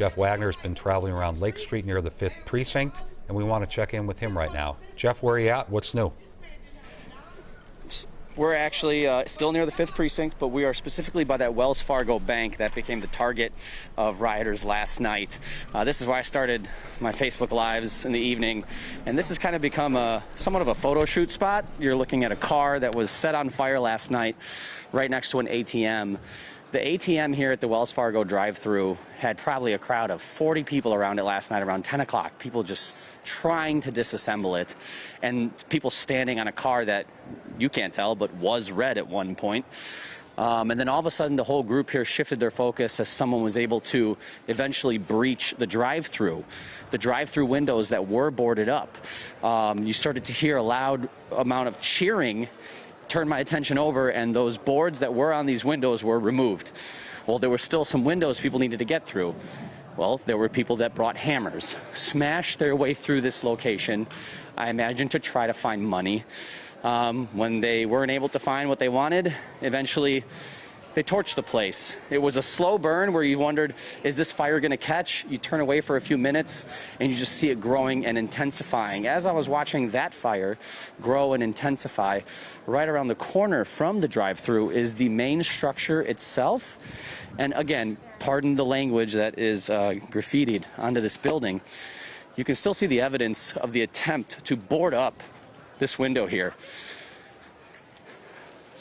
Jeff Wagner has been traveling around Lake Street near the 5th Precinct, and we want to check in with him right now. Jeff, where are you at? What's new? We're actually still near the 5th Precinct, but we are specifically by that Wells Fargo bank that became the target of rioters last night. This is why I started my Facebook Lives in the evening, and this has kind of become somewhat of a photo shoot spot. You're looking at a car that was set on fire last night right next to an ATM. The ATM here at the Wells Fargo drive-thru had probably a crowd of 40 people around it last night around 10 o'clock. People just trying to disassemble it, and people standing on a car that you can't tell but was red at one point. And then all of a sudden the whole group here shifted their focus as someone was able to eventually breach the drive-thru. The drive-thru windows that were boarded up. You started to hear a loud amount of cheering. Turned my attention over, and those boards that were on these windows were removed. Well, there were still some windows people needed to get through. Well, there were people that brought hammers, smashed their way through this location, I imagine to try to find money. When they weren't able to find what they wanted, eventually they torched the place. It was a slow burn where you wondered, is this fire going to catch? You turn away for a few minutes and you just see it growing and intensifying. As I was watching that fire grow and intensify, right around the corner from the drive-thru is the main structure itself. And again, pardon the language that is graffitied onto this building. You can still see the evidence of the attempt to board up this window here.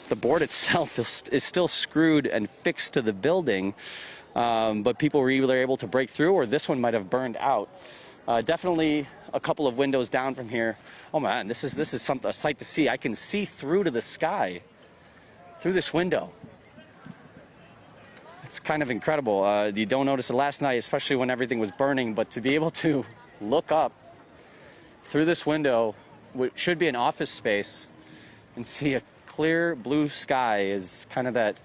The board itself is still screwed and fixed to the building, but people were either able to break through or this one might have burned out. Definitely a couple of windows down from here. Oh man, this is a sight to see. I can see through to the sky through this window. It's kind of incredible. You don't notice it last night, especially when everything was burning, but to be able to look up through this window, which should be an office space, and see a clear blue sky is kind of that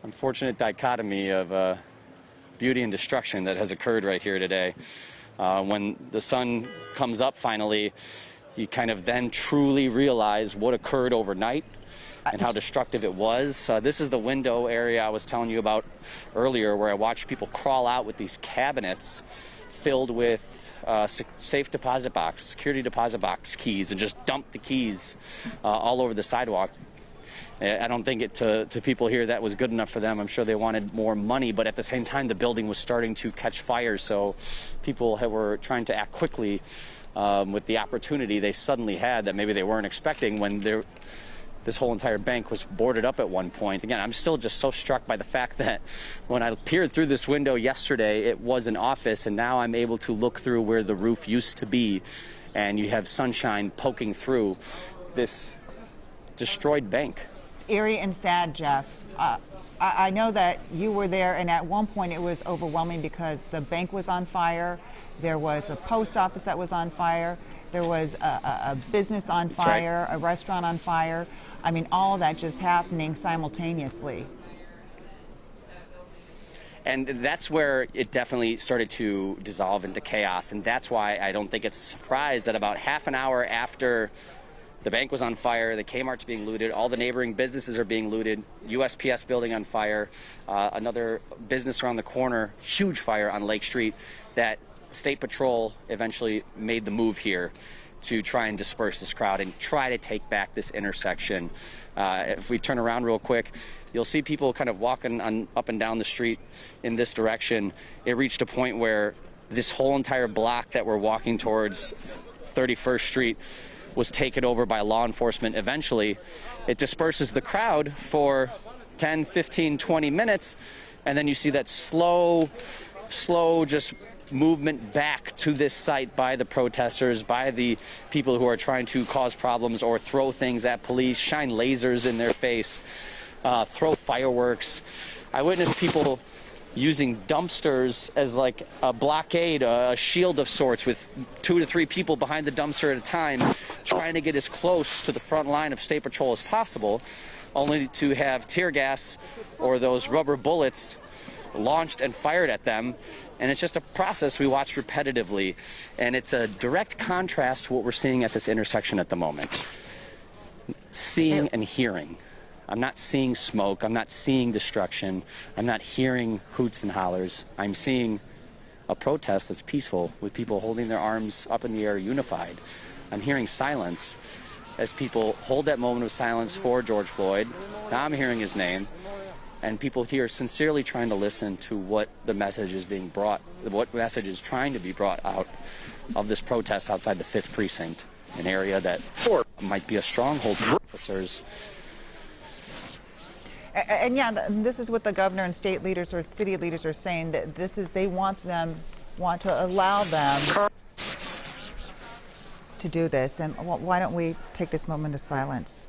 unfortunate dichotomy of beauty and destruction that has occurred right here today. When the sun comes up finally, you kind of then truly realize what occurred overnight and how destructive it was. This is the window area I was telling you about earlier, where I watched people crawl out with these cabinets filled with safe deposit box, security deposit box keys, and just dump the keys all over the sidewalk. I don't think to people here that was good enough for them. I'm sure they wanted more money, but at the same time the building was starting to catch fire, so people were trying to act quickly with the opportunity they suddenly had that maybe they weren't expecting when this whole entire bank was boarded up at one point. Again, I'm still just so struck by the fact that when I peered through this window yesterday, it was an office, and now I'm able to look through where the roof used to be, and you have sunshine poking through this destroyed bank. It's eerie and sad, Jeff. I know that you were there, and at one point it was overwhelming because the bank was on fire, there was a post office that was on fire, there was a business on fire, a restaurant on fire. I mean, all of that just happening simultaneously. And that's where it definitely started to dissolve into chaos, and that's why I don't think it's a surprise that about half an hour after the bank was on fire, the Kmart's being looted, all the neighboring businesses are being looted, USPS building on fire, another business around the corner, huge fire on Lake Street, that State Patrol eventually made the move here to try and disperse this crowd and try to take back this intersection. If we turn around real quick, you'll see people kind of walking up and down the street in this direction. It reached a point where this whole entire block that we're walking towards 31st Street was taken over by law enforcement. Eventually, it disperses the crowd for 10, 15, 20 minutes, and then you see that slow just movement back to this site by the protesters, by the people who are trying to cause problems or throw things at police, shine lasers in their face, throw fireworks. I witnessed people using dumpsters as like a blockade, a shield of sorts, with 2 to 3 people behind the dumpster at a time, trying to get as close to the front line of State Patrol as possible, only to have tear gas or those rubber bullets launched and fired at them. And it's just a process we watch repetitively, and it's a direct contrast to what we're seeing at this intersection at the moment. Seeing and hearing. I'm not seeing smoke, I'm not seeing destruction, I'm not hearing hoots and hollers. I'm seeing a protest that's peaceful with people holding their arms up in the air unified. I'm hearing silence as people hold that moment of silence for George Floyd. Now I'm hearing his name, and people here sincerely trying to listen to what the message is being brought, what message is trying to be brought out of this protest outside the 5th Precinct, an area that might be a stronghold for officers. And yeah, this is what the governor and state leaders or city leaders are saying, that this is, they want to allow them to do this. And why don't we take this moment of silence?